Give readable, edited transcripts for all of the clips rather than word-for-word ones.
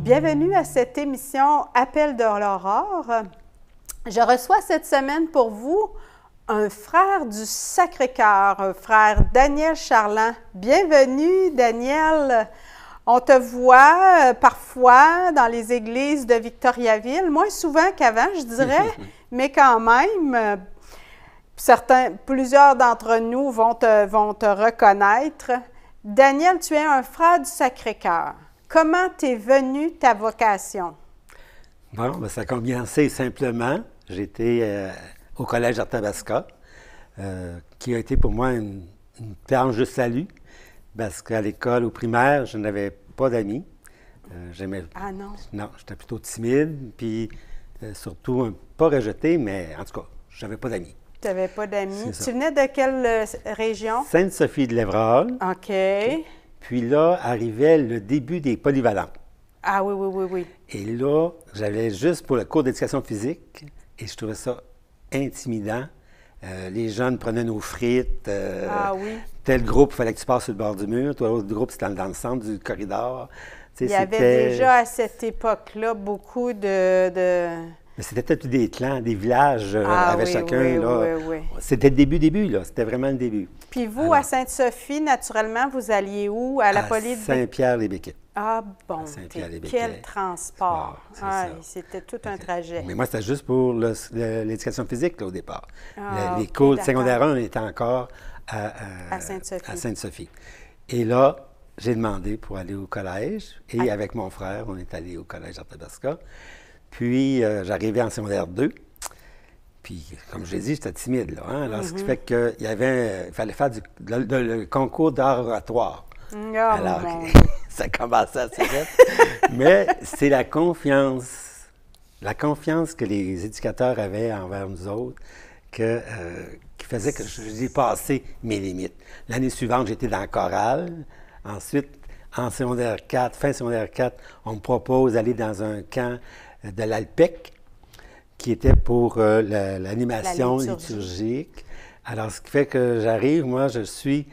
Bienvenue à cette émission Appel de l'Aurore. Je reçois cette semaine pour vous un frère du Sacré-Cœur, frère Daniel Charland. Bienvenue, Daniel. On te voit parfois dans les églises de Victoriaville, moins souvent qu'avant, je dirais, mais quand même, plusieurs d'entre nous vont te reconnaître. Daniel, tu es un frère du Sacré-Cœur. Comment t'es venue ta vocation? Bon, ben, ça a commencé simplement. J'étais au collège Arthabasca, qui a été pour moi une planche de salut, parce qu'à l'école, au primaire, je n'avais pas d'amis. Ah non? Non, j'étais plutôt timide, puis surtout pas rejeté, mais en tout cas, je n'avais pas d'amis. Tu n'avais pas d'amis. Tu venais de quelle région? Sainte-Sophie-de-Lévrard. OK. Puis là, arrivait le début des polyvalents. Ah oui, oui, oui, oui. Et là, j'allais juste pour le cours d'éducation physique et je trouvais ça intimidant. Les jeunes prenaient nos frites. Ah oui. Tel groupe, il fallait que tu passes sur le bord du mur. Toi, l'autre groupe, c'était dans le centre du corridor. Tu sais, il y avait déjà à cette époque-là beaucoup Mais c'était peut-être des clans, des villages avec oui, chacun. Oui, là. Oui, oui. C'était le début, là. C'était vraiment le début. Puis vous, alors, à Sainte-Sophie, naturellement, vous alliez où? À la police? Saint-Pierre-les-Béquets. Ah bon, quel transport! C'était tout un trajet. Mais moi, c'était juste pour l'éducation physique, là, au départ. Les cours de secondaire 1, on était encore à Sainte-Sophie. Et là, j'ai demandé pour aller au collège. Et avec mon frère, on est allé au collège Arthabasca. Puis, j'arrivais en secondaire 2. Puis, comme je l'ai dit, j'étais timide, là. Hein? Alors, ce qui fait qu'il fallait faire le concours d'art oratoire. Alors, ça commençait assez vite. Mais c'est la confiance que les éducateurs avaient envers nous autres qui faisait que je dépassais mes limites. L'année suivante, j'étais dans le choral. Ensuite, en secondaire 4, fin secondaire 4, on me propose d'aller dans un camp de l'Alpec, qui était pour l'animation liturgique. Alors, ce qui fait que j'arrive, moi, je suis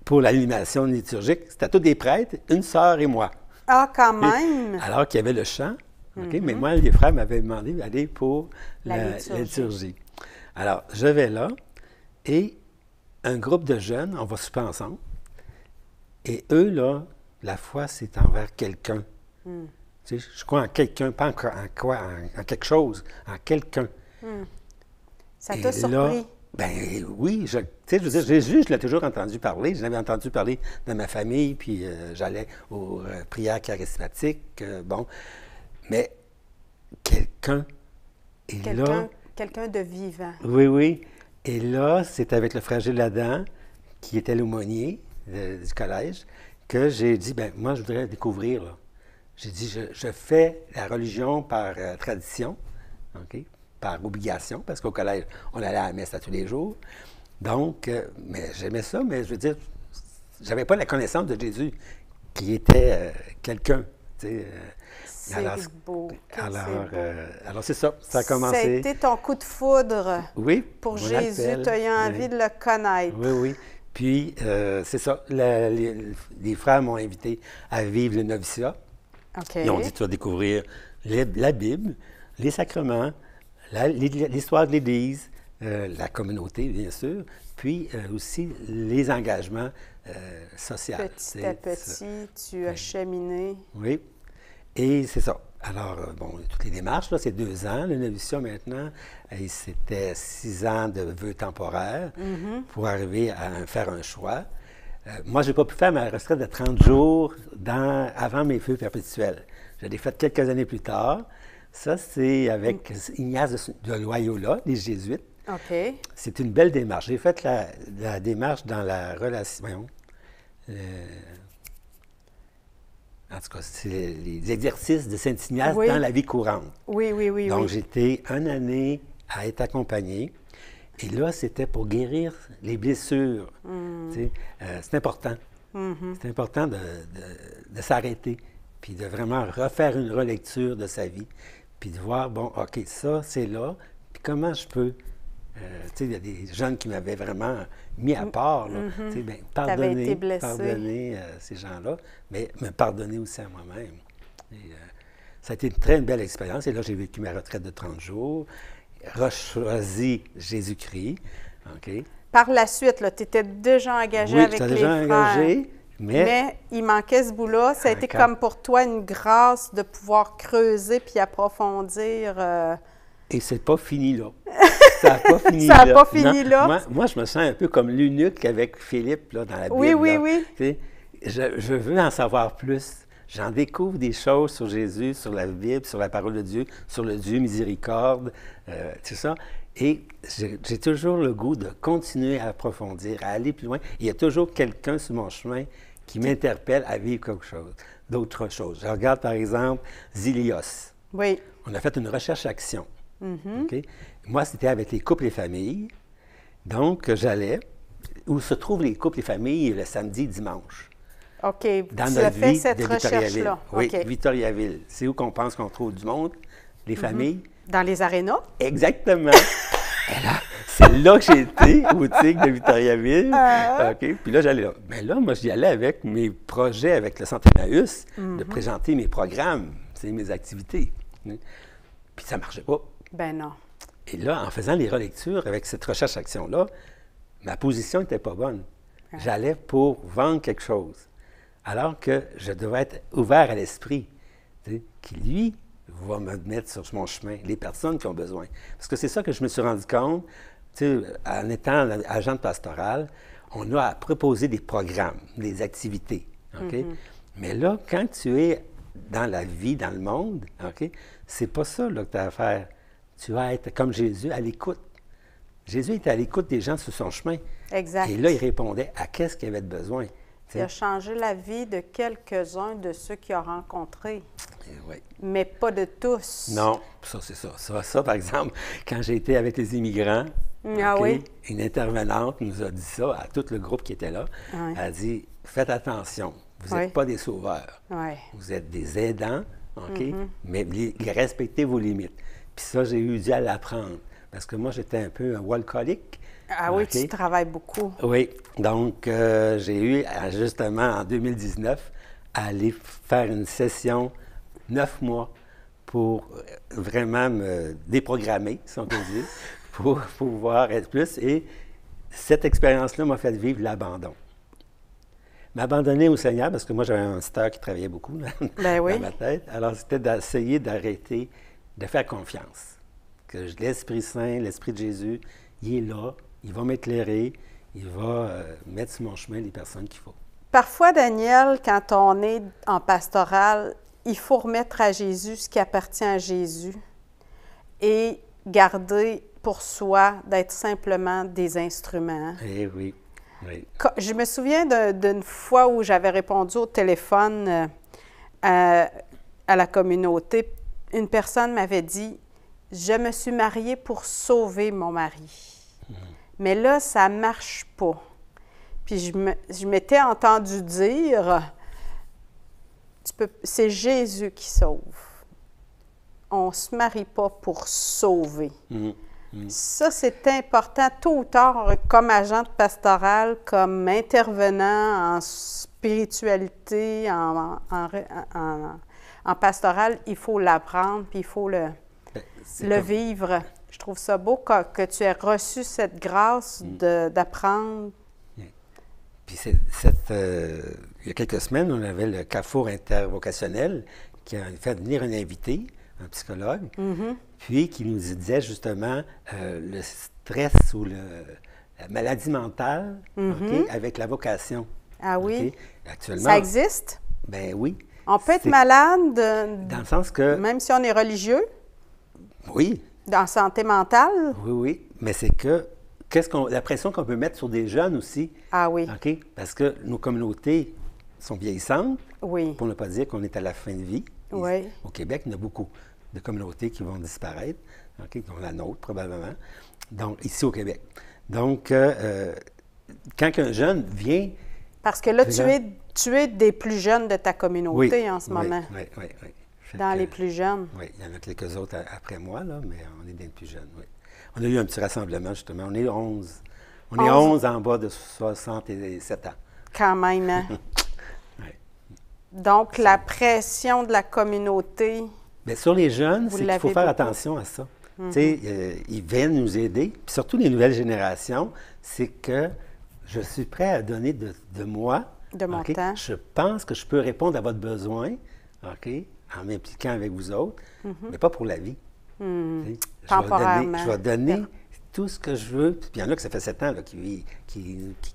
pour l'animation liturgique. C'était tous des prêtres, une sœur et moi. Ah, quand même! Alors qu'il y avait le chant, mais moi, les frères m'avaient demandé d'aller pour la liturgie. Alors, je vais là, et un groupe de jeunes, on va souper ensemble, et eux, là, la foi, c'est envers quelqu'un. Tu sais, je crois en quelqu'un, pas en quelque chose, en quelqu'un. Ça t'a surpris? Ben oui, je veux dire, Jésus, je l'ai toujours entendu parler. Je l'avais entendu parler de ma famille, puis j'allais aux prières charismatiques, mais quelqu'un est là. Quelqu'un de vivant. Oui, oui. Et là, c'est avec le fragile Adam, qui était l'aumônier du collège, que j'ai dit, ben moi, je voudrais découvrir, là. J'ai dit, je fais la religion par tradition, OK? Par obligation, parce qu'au collège, on allait à la messe à tous les jours. Donc, mais j'aimais ça, mais je veux dire, j'avais pas la connaissance de Jésus, qui était quelqu'un, tu sais. C'est beau. Alors, c'est ça, ça a commencé. Ça a été ton coup de foudre pour Jésus, tu as eu envie de le connaître. Oui, oui. Puis, c'est ça, les frères m'ont invité à vivre le noviciat. Okay. Ils ont dit, tu vas découvrir la Bible, les sacrements, l'histoire de l'Église, la communauté, bien sûr, puis aussi les engagements sociaux. Petit à petit, tu as cheminé. Oui, et c'est ça. Alors, toutes les démarches, là, c'est 2 ans. Le noviciat, maintenant, c'était 6 ans de vœux temporaires pour arriver à faire un choix. Moi, je n'ai pas pu faire ma retraite de 30 jours avant mes vœux perpétuels. Je l'ai fait quelques années plus tard. Ça, c'est avec Ignace de Loyola, les Jésuites. OK. C'est une belle démarche. J'ai fait la démarche dans la relation. En tout cas, c'est les exercices de Saint-Ignace dans la vie courante. Oui, oui, oui. Donc, j'étais 1 année à être accompagné. Et là, c'était pour guérir les blessures. C'est important. C'est important de s'arrêter, puis de vraiment refaire une relecture de sa vie, puis de voir, bon, OK, ça, c'est là, puis comment je peux... tu sais, il y a des jeunes qui m'avaient vraiment mis à part, là. Tu sais, bien, pardonner ces gens-là, mais me pardonner aussi à moi-même. Ça a été une très belle expérience. Et là, j'ai vécu ma retraite de 30 jours, choisi Jésus-Christ. OK? Par la suite, tu étais déjà engagé avec les déjà frères. Engagé, mais il manquait ce bout-là. Ça a été comme pour toi une grâce de pouvoir creuser puis approfondir. Et c'est pas fini là. Ça n'a pas fini ça là. Ça n'a pas fini là. Moi, je me sens un peu comme l'eunuque avec Philippe là, dans la Bible. Oui. Tu sais, je veux en savoir plus. J'en découvre des choses sur Jésus, sur la Bible, sur la parole de Dieu, sur le Dieu miséricorde, tout ça. Et j'ai toujours le goût de continuer à approfondir, à aller plus loin. Il y a toujours quelqu'un sur mon chemin qui m'interpelle à vivre quelque chose, d'autres choses. Je regarde, par exemple, Zilios. Oui. On a fait une recherche-action. Okay? Moi, c'était avec les couples et familles. Donc, j'allais où se trouvent les couples et familles le samedi et dimanche. OK. Dans tu notre as fait vie cette de Victoriaville. Oui, OK. Victoriaville. C'est où qu'on pense qu'on trouve du monde, les familles. Dans les arénas? Exactement. C'est là que j'ai été, boutique de Victoriaville. OK. Puis là, j'allais là. Mais là, moi, j'y allais avec mes projets avec le Centre Emmaüs, de présenter mes programmes, mes activités. Puis ça ne marchait pas. Ben non. Et là, en faisant les relectures avec cette recherche-action-là, ma position n'était pas bonne. J'allais pour vendre quelque chose. Alors que je devais être ouvert à l'esprit, qui, lui, va me mettre sur mon chemin, les personnes qui ont besoin. Parce que c'est ça que je me suis rendu compte, en étant agente pastorale, on a proposé des programmes, des activités. OK? Mais là, quand tu es dans la vie, dans le monde, OK, c'est pas ça là, que tu as à faire. Tu vas être comme Jésus, à l'écoute. Jésus était à l'écoute des gens sur son chemin. Exact. Et là, il répondait à qu'est-ce qu'il avait de besoin. Il a changé la vie de quelques-uns de ceux qu'il a rencontrés. Oui. Mais pas de tous. Non, ça, c'est ça. Ça, par exemple, quand j'ai été avec les immigrants, une intervenante nous a dit ça à tout le groupe qui était là. Elle a dit, faites attention, vous n'êtes pas des sauveurs. Vous êtes des aidants, OK? Mais respectez vos limites. Puis ça, j'ai eu dû à l'apprendre. Parce que moi, j'étais un peu un walcolique. Ah oui, tu travailles beaucoup. Oui. Donc, j'ai eu, justement, en 2019, à aller faire une session 9 mois pour vraiment me déprogrammer, si on peut dire, pour pouvoir être plus. Et cette expérience-là m'a fait vivre l'abandon. M'abandonner au Seigneur, parce que moi, j'avais un star qui travaillait beaucoup dans ma tête. Alors, c'était d'essayer d'arrêter, de faire confiance. Que l'Esprit Saint, l'Esprit de Jésus, il est là, il va m'éclairer, il va mettre sur mon chemin les personnes qu'il faut. Parfois, Daniel, quand on est en pastoral, il faut remettre à Jésus ce qui appartient à Jésus et garder pour soi d'être simplement des instruments. Eh oui, oui. Je me souviens d'une fois où j'avais répondu au téléphone à la communauté. Une personne m'avait dit « Je me suis mariée pour sauver mon mari. » Mais là, ça ne marche pas. Puis je m'étais entendu dire, c'est Jésus qui sauve. On ne se marie pas pour sauver. Ça, c'est important. Tôt ou tard, comme agente pastorale, comme intervenant en spiritualité, en pastoral, il faut l'apprendre, puis il faut le vivre. Je trouve ça beau que tu aies reçu cette grâce d'apprendre. Puis il y a quelques semaines, on avait le Carrefour intervocationnel qui a fait venir un invité, un psychologue, puis qui nous disait justement le stress ou la maladie mentale avec la vocation. Ah oui? Actuellement, ça existe? Ben oui. On peut être malade, dans le sens que... Même si on est religieux? Oui. Dans santé mentale? Oui, oui. Mais c'est que la pression qu'on peut mettre sur des jeunes aussi. Ah oui. OK? Parce que nos communautés sont vieillissantes. Oui. Pour ne pas dire qu'on est à la fin de vie. Oui. Au Québec, il y a beaucoup de communautés qui vont disparaître, OK? Dont la nôtre, probablement. Donc, ici au Québec. Donc, quand un jeune vient... Parce que là, tu es des plus jeunes de ta communauté en ce moment. Oui, oui, oui. Dans les plus jeunes. Oui, il y en a quelques autres après moi, là, mais on est des plus jeunes, oui. On a eu un petit rassemblement, justement. On est 11. On est 11 en bas de 67 ans. Quand même, hein? Oui. Donc, la pression de la communauté Bien, sur les jeunes, c'est qu'il faut faire beaucoup? attention à ça. Tu sais, ils viennent nous aider. Puis surtout les nouvelles générations, c'est que je suis prêt à donner de moi. De mon temps. Je pense que je peux répondre à votre besoin, OK, en m'impliquant avec vous autres, mais pas pour la vie. Temporairement. Je vais donner tout ce que je veux. Puis il y en a que ça fait 7 ans là, qui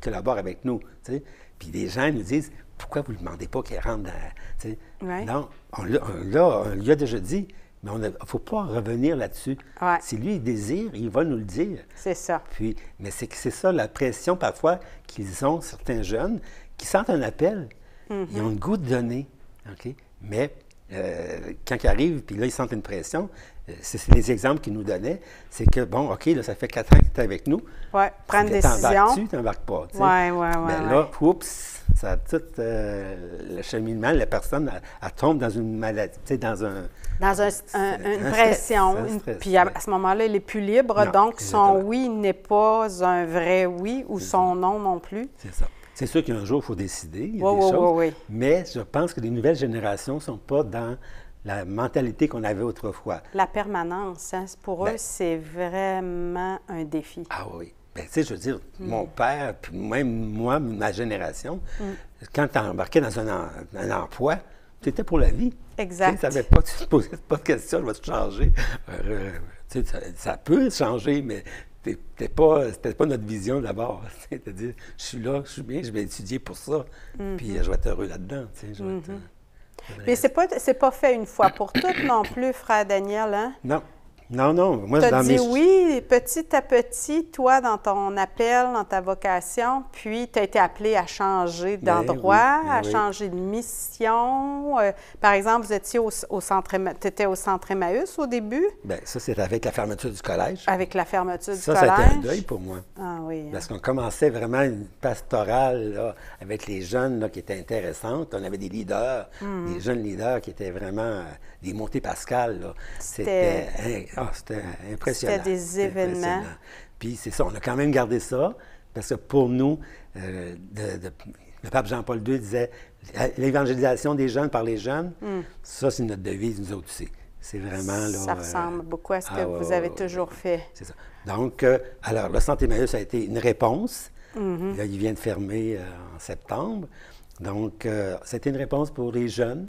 collaborent avec nous. Tu sais. Puis des gens nous disent, pourquoi vous ne demandez pas qu'ils rentrent dans... Tu sais. Ouais. Non, on lui a déjà dit, mais il ne faut pas revenir là-dessus. Ouais. Si lui, il désire, il va nous le dire. C'est ça. Puis, mais c'est ça la pression parfois qu'ils ont, certains jeunes, qui sentent un appel. Ils ont le goût de donner. OK? Mais quand ils arrivent, puis là, ils sentent une pression, c'est les exemples qu'ils nous donnaient, c'est que, bon, OK, là, ça fait 4 ans que tu es avec nous. Oui, prendre une décision. Tu n'embarques pas. Oui, oui, oui. Mais là, oups, ça a tout le cheminement, la personne, elle tombe dans une maladie, tu sais, dans un... Dans une pression. Puis à ce moment-là, elle n'est plus libre. Non, donc, exactement. son oui n'est pas un vrai oui ou son non non plus. C'est ça. C'est sûr qu'un jour, il faut décider. Il y a Oui, des oui, choses. oui, oui. Mais je pense que les nouvelles générations ne sont pas dans la mentalité qu'on avait autrefois. La permanence, hein, pour eux, c'est vraiment un défi. Ah oui. Bien, tu sais, je veux dire, mon père, puis même moi, ma génération, quand tu embarquais dans un emploi, c'était pour la vie. Exact. Tu ne te posais pas de questions, je vais te changer. Tu sais, ça peut changer, mais c'était pas notre vision d'abord. C'est-à-dire, je suis là, je suis bien, je vais étudier pour ça, puis je vais être heureux là-dedans. Tu sais, Mais c'est pas fait une fois pour toutes non plus, frère Daniel, hein? Non. Non. Moi, tu as dans dit oui, petit à petit, toi, dans ton appel, dans ta vocation, puis tu as été appelé à changer d'endroit, à changer de mission. Par exemple, vous étiez tu étais au centre Emmaüs au début? Bien, ça, c'est avec la fermeture du collège. Avec la fermeture du collège. Ça a été un deuil pour moi. Ah oui. Parce qu'on commençait vraiment une pastorale là, avec les jeunes là, qui étaient intéressantes. On avait des leaders, des jeunes leaders qui étaient vraiment des montées pascales. Là. C'était impressionnant. C'était des événements. Puis c'est ça, on a quand même gardé ça, parce que pour nous, le pape Jean-Paul II disait l'évangélisation des jeunes par les jeunes, ça, c'est notre devise, nous autres aussi. C'est vraiment là. Ça ressemble beaucoup à ce que vous avez toujours fait. C'est ça. Donc, alors, le Centre Emmaüs a été une réponse. Là, il vient de fermer en septembre. Donc, c'était une réponse pour les jeunes.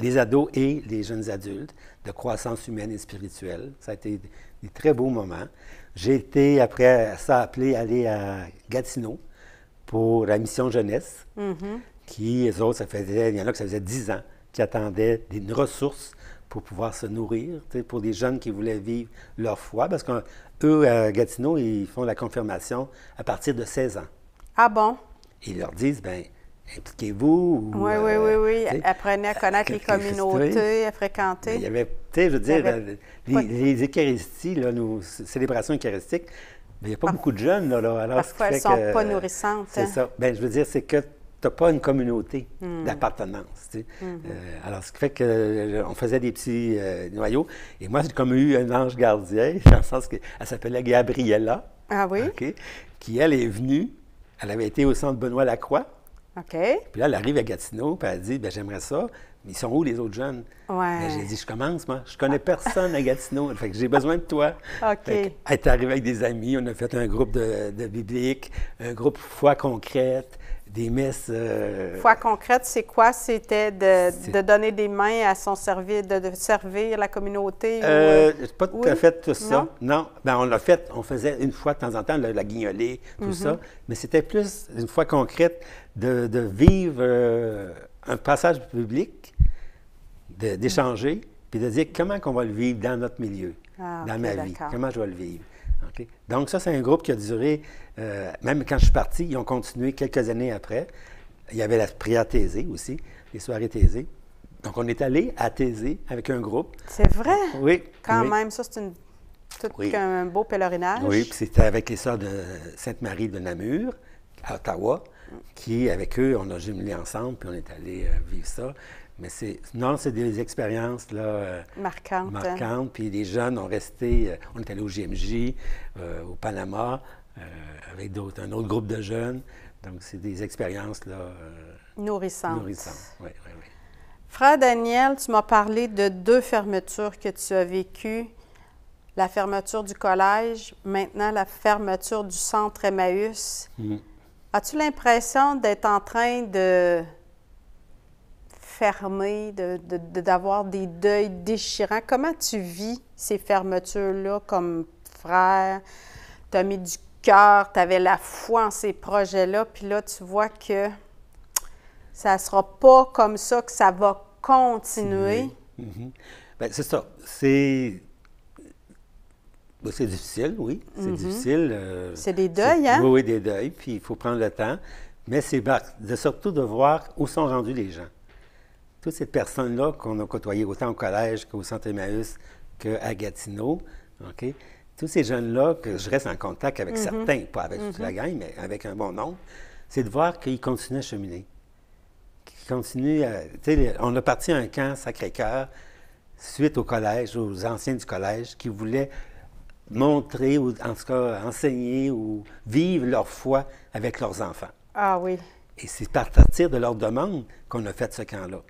Les ados et les jeunes adultes, de croissance humaine et spirituelle. Ça a été des très beaux moments. J'ai été, après ça, appelé à aller à Gatineau pour la mission jeunesse, qui, eux autres, il y en a que ça faisait 10 ans, qui attendaient une ressource pour pouvoir se nourrir, pour des jeunes qui voulaient vivre leur foi, parce qu'eux, à Gatineau, ils font la confirmation à partir de 16 ans. Ah bon? Et ils leur disent, bien, impliquez-vous. Oui. Apprenez à connaître les communautés, à fréquenter. Mais il y avait, tu sais, je veux dire, les Eucharisties, là, nos célébrations eucharistiques, mais il n'y a pas beaucoup de jeunes, là. Alors, parfois, elles ne sont pas nourrissantes. C'est ça. Bien, je veux dire, c'est que tu n'as pas une communauté d'appartenance, tu sais. Alors, ce qui fait qu'on faisait des petits noyaux. Et moi, j'ai comme eu un ange gardien, dans le sens qu'elle s'appelait Gabriella. Ah oui? OK, qui, elle, est venue. Elle avait été au centre Benoît-Lacroix. OK. Puis là, elle arrive à Gatineau, puis elle dit, bien, j'aimerais ça, mais ils sont où les autres jeunes? Ouais. J'ai dit, je commence, moi. Je connais personne à Gatineau, fait que j'ai besoin de toi. OK. Elle est arrivée avec des amis, on a fait un groupe de biblique, un groupe foi concrète, des messes... Foi concrète, c'est quoi? C'était de donner des mains à son service, de servir la communauté? Pas tout à fait tout ça. Non. Bien, on l'a fait, on faisait une fois de temps en temps, la guignolée, tout ça, mais c'était plus une foi concrète de vivre un passage public, d'échanger, puis de dire comment on va le vivre dans notre milieu, dans ma vie, comment je vais le vivre. Okay? Donc ça, c'est un groupe qui a duré, même quand je suis parti, ils ont continué quelques années après. Il y avait la prière Thésée aussi, les soirées Thésée. Donc on est allé à Thésée avec un groupe. C'est vrai? Oui. Quand même, ça, c'est un beau pèlerinage. Oui, puis c'était avec les sœurs de Sainte-Marie de Namur, à Ottawa, qui, avec eux, on a jumelé ensemble, puis on est allé vivre ça. Mais c'est des expériences là, marquantes. Puis les jeunes ont resté, on est allé au JMJ, au Panama, avec un autre groupe de jeunes. Donc, c'est des expériences là, nourrissantes. Oui. Frère Daniel, tu m'as parlé de 2 fermetures que tu as vécues. La fermeture du collège, maintenant la fermeture du centre Emmaüs. As-tu l'impression d'être en train de fermer, d'avoir des deuils déchirants? Comment tu vis ces fermetures-là comme frère? Tu as mis du cœur, tu avais la foi en ces projets-là, puis là, tu vois que ça ne sera pas comme ça que ça va continuer. Bien, c'est ça. C'est difficile, oui. C'est difficile. C'est des deuils, hein? Oui, des deuils, puis il faut prendre le temps. Mais c'est surtout de voir où sont rendus les gens. Toutes ces personnes-là qu'on a côtoyées autant au collège qu'au centre Emmaüs qu'à Gatineau, OK? Tous ces jeunes-là, que je reste en contact avec certains, pas avec toute la gang, mais avec un bon nombre, c'est de voir qu'ils continuent à cheminer. Qu'ils continuent à... Tu sais, on a parti un camp Sacré-Cœur suite au collège, aux anciens du collège, qui voulaient montrer, ou en tout cas enseigner ou vivre leur foi avec leurs enfants. Ah oui. Et c'est à partir de leur demande qu'on a fait ce camp-là.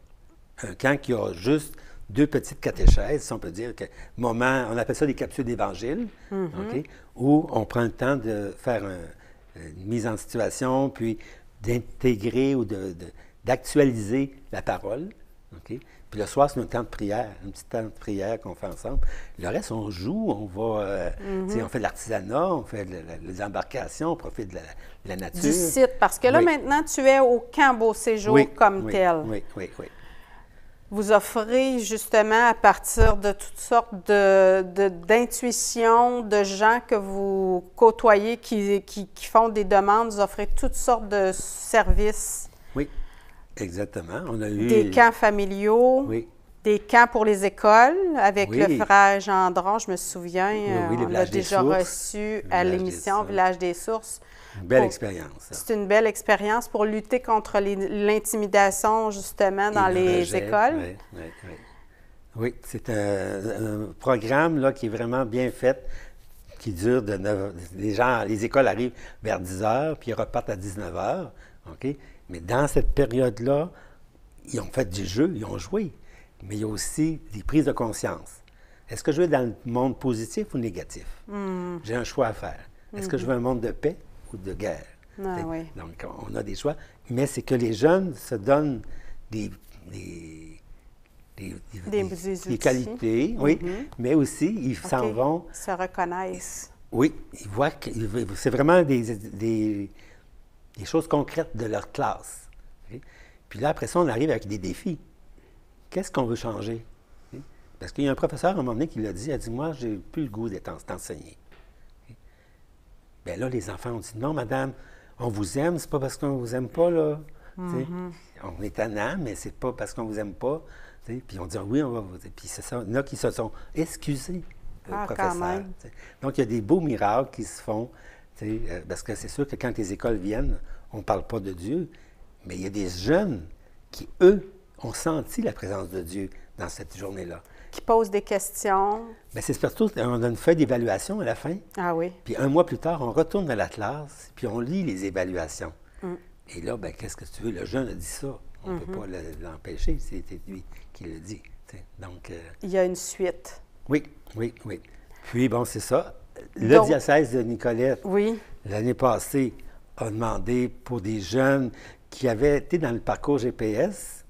Un camp qui a juste 2 petites catéchèses, si on peut dire, on appelle ça des capsules d'évangile, OK, où on prend le temps de faire une mise en situation, puis d'intégrer ou d'actualiser la parole. OK? Puis le soir, c'est un temps de prière, un petit temps de prière qu'on fait ensemble. Le reste, on joue, on va, on fait de l'artisanat, on fait les embarcations, on profite de la nature. Du site, parce que là, maintenant, tu es au camp Beau Séjour comme tel. Oui. Vous offrez justement à partir de toutes sortes d'intuitions, de gens que vous côtoyez qui font des demandes, vous offrez toutes sortes de services. Oui, exactement. On a eu des camps familiaux, des camps pour les écoles avec le frère Gendron, je me souviens, on l'a déjà reçu à l'émission Village des Sources. Une belle expérience. C'est une belle expérience pour lutter contre l'intimidation, justement, dans les écoles. Oui, c'est un programme là, qui est vraiment bien fait, qui dure de 9 h. Les écoles arrivent vers 10 h, puis ils repartent à 19 h. OK? Mais dans cette période-là, ils ont fait du jeu, ils ont joué. Mais il y a aussi des prises de conscience. Est-ce que je veux dans le monde positif ou négatif? J'ai un choix à faire. Est-ce que je veux un monde de paix ou de guerre? Donc, on a des choix. Mais c'est que les jeunes se donnent des qualités, mais aussi, ils s'en vont... Ils se reconnaissent. Oui, ils voient que c'est vraiment des choses concrètes de leur classe. Okay? Puis là, après ça, on arrive avec des défis. Qu'est-ce qu'on veut changer? Okay? Parce qu'il y a un professeur, à un moment donné, qui l'a dit, il a dit, moi, j'ai plus le goût d'être enseigné. Okay? Bien là, les enfants ont dit, non, madame, on vous aime, c'est pas parce qu'on vous aime pas, là. On est tannant, mais c'est pas parce qu'on vous aime pas. T'sais? Puis on dit, oui, on va vous... Puis c'est ça, il y en a qui se sont excusés, professeur. Donc, il y a des beaux miracles qui se font, parce que c'est sûr que quand les écoles viennent, on ne parle pas de Dieu, mais il y a des jeunes qui, eux, ont senti la présence de Dieu dans cette journée-là. Qui posent des questions. Bien, c'est surtout, on a une feuille d'évaluation à la fin. Ah oui. Puis un mois plus tard, on retourne dans la classe, puis on lit les évaluations. Et là, bien, qu'est-ce que tu veux? Le jeune a dit ça. On ne peut pas l'empêcher, c'était lui qui le dit. Donc, il y a une suite. Oui. Puis, bon, c'est ça. Le diocèse de Nicolette, l'année passée, a demandé pour des jeunes qui avaient été dans le parcours GPS.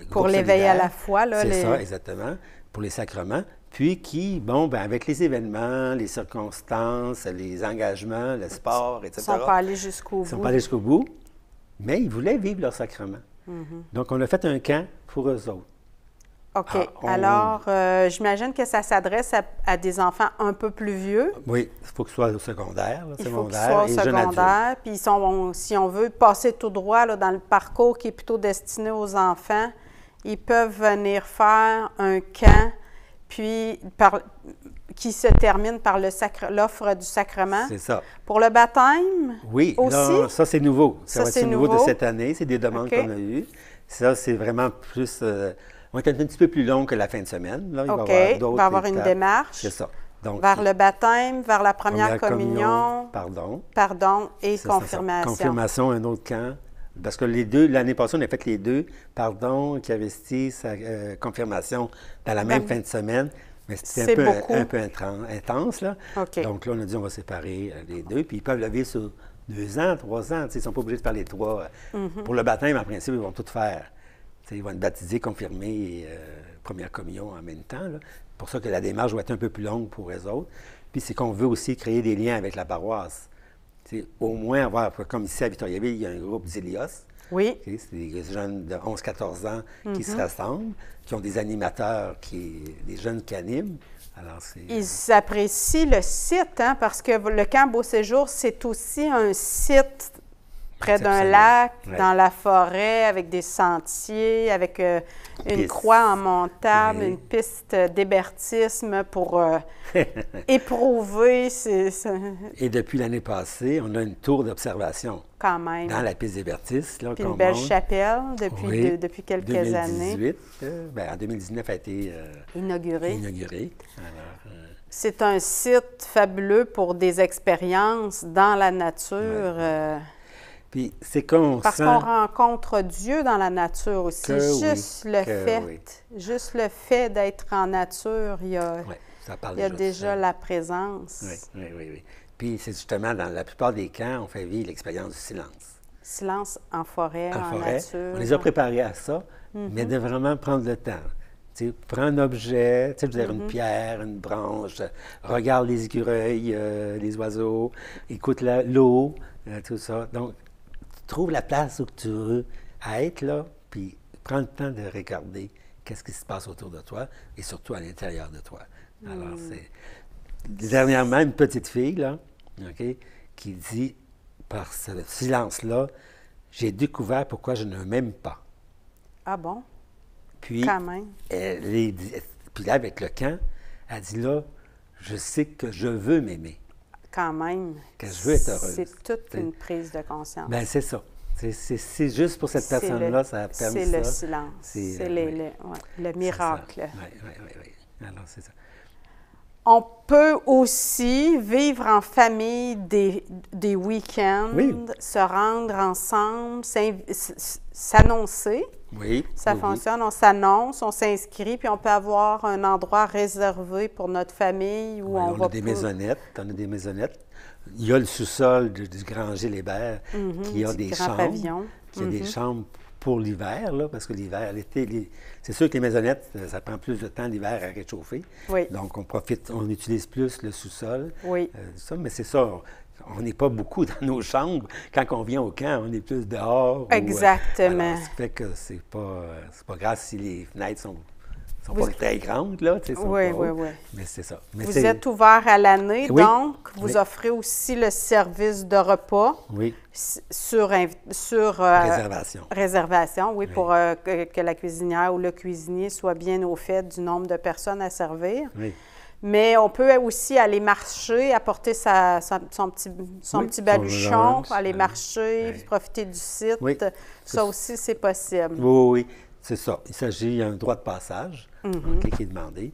Pour l'éveil à la foi. C'est ça, exactement. Pour les sacrements. Puis qui, avec les événements, les circonstances, les engagements, le sport, etc. Ils ne sont pas allés jusqu'au bout. Ils ne sont pas allés jusqu'au bout, mais ils voulaient vivre leur sacrement. Donc, on a fait un camp pour eux autres. OK. Alors, j'imagine que ça s'adresse à des enfants un peu plus vieux. Oui, il faut qu'ils soient au secondaire. Il faut qu'ils soient au secondaire. Puis, si on veut passer tout droit dans le parcours qui est plutôt destiné aux enfants, ils peuvent venir faire un camp, puis qui se termine par l'offre du sacrement. C'est ça. Pour le baptême aussi? Là, ça, c'est nouveau. Ça va être nouveau de cette année. C'est des demandes qu'on a eues. Ça, c'est vraiment plus... on va être un petit peu plus long que la fin de semaine. Là. Il va y avoir une démarche. C'est ça. Donc, vers le baptême, vers la première communion. Pardon, et confirmation. Confirmation, un autre camp. Parce que les deux, l'année passée, on a fait les deux, qui investit sa confirmation dans la même fin de semaine. Mais c'était un peu intense, là. Okay. Donc là, on a dit on va séparer les deux. Puis ils peuvent le vivre sur 2 ans, 3 ans. Ils ne sont pas obligés de faire les 3. Pour le baptême, en principe, ils vont tout faire. Ils vont être baptisés, confirmés et première communion en même temps. C'est pour ça que la démarche va être un peu plus longue pour eux autres. Puis c'est qu'on veut aussi créer des liens avec la paroisse. Au moins avoir, comme ici à Victoriaville, il y a un groupe d'Hélios. Oui. C'est des jeunes de 11-14 ans qui se rassemblent, qui ont des animateurs, des jeunes qui animent. Alors, ils apprécient le site, hein, parce que le camp Beau Séjour, c'est aussi un site près d'un lac, dans la forêt, avec des sentiers, avec une croix en montable, une piste d'hébertisme pour éprouver. Et depuis l'année passée, on a une tour d'observation. Quand même. Dans la piste d'hébertisme. Puis une belle chapelle depuis quelques 2018, années. En 2019, a été inaugurée. Alors, c'est un site fabuleux pour des expériences dans la nature. Puis c'est qu'on parce qu'on rencontre Dieu dans la nature aussi. Juste le fait d'être en nature, il y a déjà la présence. Oui. Puis c'est justement, dans la plupart des camps, on fait vivre l'expérience du silence. Silence en forêt, en nature. On les a préparés à ça, mais de vraiment prendre le temps. Prends un objet, je veux dire une pierre, une branche, regarde les écureuils, les oiseaux, écoute l'eau, tout ça. Donc, trouve la place où tu veux être, là, puis prends le temps de regarder qu'est-ce qui se passe autour de toi et surtout à l'intérieur de toi. Alors, c'est... Dernièrement, une petite fille, là, qui dit, par ce silence-là, j'ai découvert pourquoi je ne m'aime pas. Ah bon? Puis, quand même. Puis là, avec le camp, elle dit là, je sais que je veux m'aimer. Quand même. Que je veux être heureuse. C'est toute une prise de conscience. Bien, c'est ça. C'est juste pour cette personne-là, ça a permis ça. C'est le silence. C'est le miracle. Oui. Alors, c'est ça. On peut aussi vivre en famille des week-ends, se rendre ensemble, s'annoncer. Oui. Ça fonctionne, on s'annonce, on s'inscrit, puis on peut avoir un endroit réservé pour notre famille où on va... On a des maisonnettes. Il y a le sous-sol du Grand Gilbert qui a des chambres. Pavillon. Qui a des chambres pour l'hiver, là, parce que l'hiver, l'été, c'est sûr que les maisonnettes, ça prend plus de temps l'hiver à réchauffer. Oui. Donc, on utilise plus le sous-sol. Oui. Mais c'est ça. On n'est pas beaucoup dans nos chambres. Quand on vient au camp, on est plus dehors. Exactement. Alors, ça fait que c'est pas grave si les fenêtres sont pas très grandes, là. Oui. Mais c'est ça. Vous êtes ouvert à l'année, donc vous offrez aussi le service de repas sur réservation, pour que la cuisinière ou le cuisinier soit bien au fait du nombre de personnes à servir. Oui. Mais on peut aussi aller marcher, apporter son petit baluchon, aller marcher, profiter du site. Oui. Ça aussi, c'est possible. Oui. C'est ça. Il s'agit d'un droit de passage qui est demandé.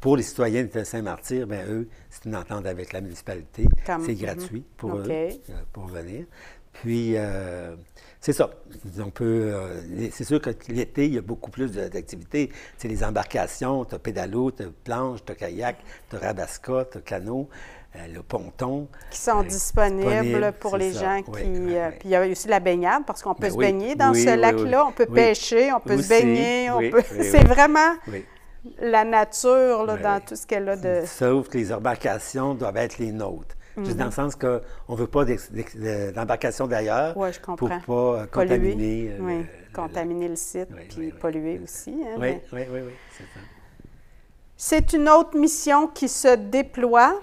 Pour les citoyens de Saint-Martyr, bien, eux, c'est une entente avec la municipalité. C'est gratuit pour eux, pour venir. Puis, c'est ça. C'est sûr que l'été, il y a beaucoup plus d'activités. C'est les embarcations, tu as pédalo, tu as planche, tu as kayak, tu as rabasca, tu as canot, le ponton. Qui sont disponibles pour les gens qui... Puis il y a aussi la baignade, parce qu'on peut se baigner dans ce lac-là. On peut pêcher, on peut se baigner. C'est vraiment la nature là, dans tout ce qu'elle a de... Sauf que les embarcations doivent être les nôtres. Juste dans le sens qu'on ne veut pas d'embarcation d'ailleurs pour ne pas contaminer. Contaminer le site, puis polluer aussi. Hein, oui, c'est ça. C'est une autre mission qui se déploie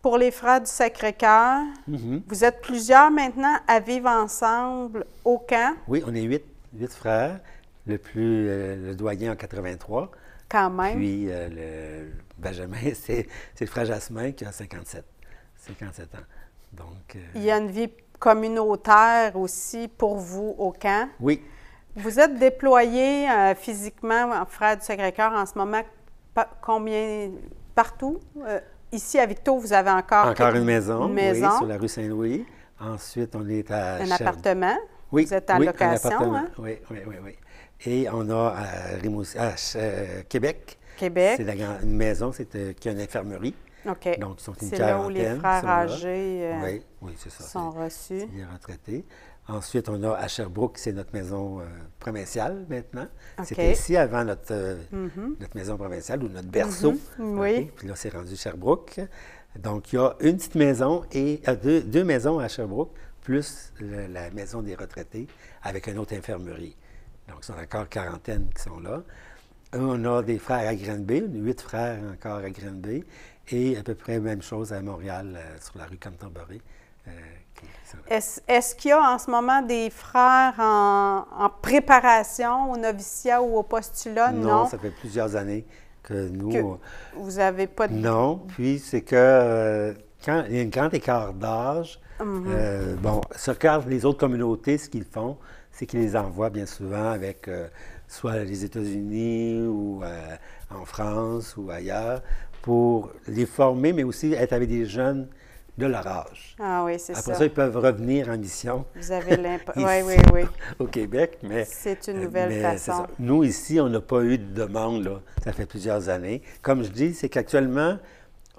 pour les Frères du Sacré-Cœur. Vous êtes plusieurs maintenant à vivre ensemble au camp. Oui, on est 8 frères. Le doyen en 83. Quand même. Puis le Benjamin, c'est le frère Jasmin qui a 57 ans. Donc, il y a une vie communautaire aussi pour vous au camp. Oui. Vous êtes déployés physiquement, Frères du Sacré-Cœur, en ce moment, combien? Partout? Ici, à Victo, vous avez encore une maison. Oui, sur la rue Saint-Louis. Ensuite, on est à un appartement. Vous êtes en location, hein? Oui. Et on a à Québec. Québec. C'est une maison qui a une infirmerie. OK. Donc, ils sont une quarantaine. C'est là où les frères âgés c'est ça, sont reçus. C'est les retraités. Ensuite, on a à Sherbrooke, c'est notre maison provinciale maintenant. Okay. C'était ici avant notre maison provinciale ou notre berceau. Oui. Okay? Puis là, c'est rendu Sherbrooke. Donc, il y a une petite maison et deux maisons à Sherbrooke, plus la maison des retraités avec une autre infirmerie. Donc, ils sont encore quarantaine qui sont là. On a des frères à Granby, 8 frères encore à Granby, et à peu près la même chose à Montréal, sur la rue Canterbury. Est-ce qu'il y a en ce moment des frères en préparation au noviciat ou au postulat? Non, ça fait plusieurs années que nous... vous n'avez pas de... Non, puis c'est que quand il y a un grand écart d'âge, les autres communautés, ce qu'ils font, c'est qu'ils les envoient bien souvent avec soit les États-Unis ou en France ou ailleurs pour les former, mais aussi être avec des jeunes de leur âge. Ah oui, c'est ça. Après ça, ils peuvent revenir en mission. Vous avez oui. Au Québec, mais... C'est une nouvelle façon. Nous, ici, on n'a pas eu de demande, là. Ça fait plusieurs années. Comme je dis, c'est qu'actuellement,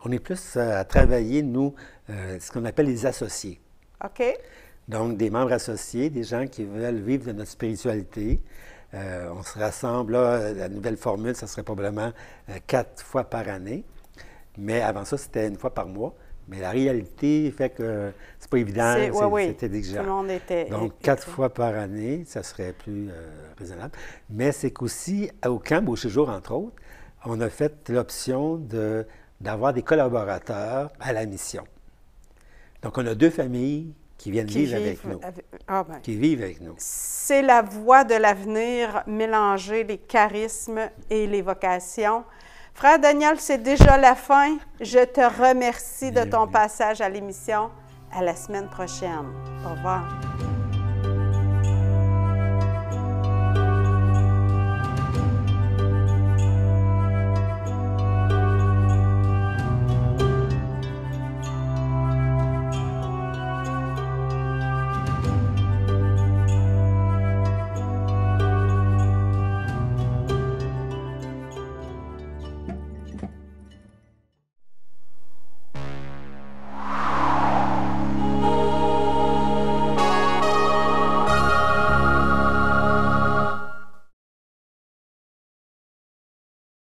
on est plus à travailler, nous, ce qu'on appelle les associés. OK. Donc, des membres associés, des gens qui veulent vivre de notre spiritualité. On se rassemble, là, la nouvelle formule, ça serait probablement 4 fois par année. Mais avant ça, c'était 1 fois par mois. Mais la réalité fait que c'est pas évident, c'était exigeant. Tout le monde était... Donc, 4 fois par année, ça serait plus raisonnable. Mais c'est qu'aussi, au camp Beau Séjour, entre autres, on a fait l'option d'avoir des collaborateurs à la mission. Donc, on a 2 familles qui viennent vivre avec nous. Qui vivent avec nous. C'est la voie de l'avenir, mélanger les charismes et les vocations. Frère Daniel, c'est déjà la fin. Je te remercie de ton passage à l'émission. À la semaine prochaine. Au revoir.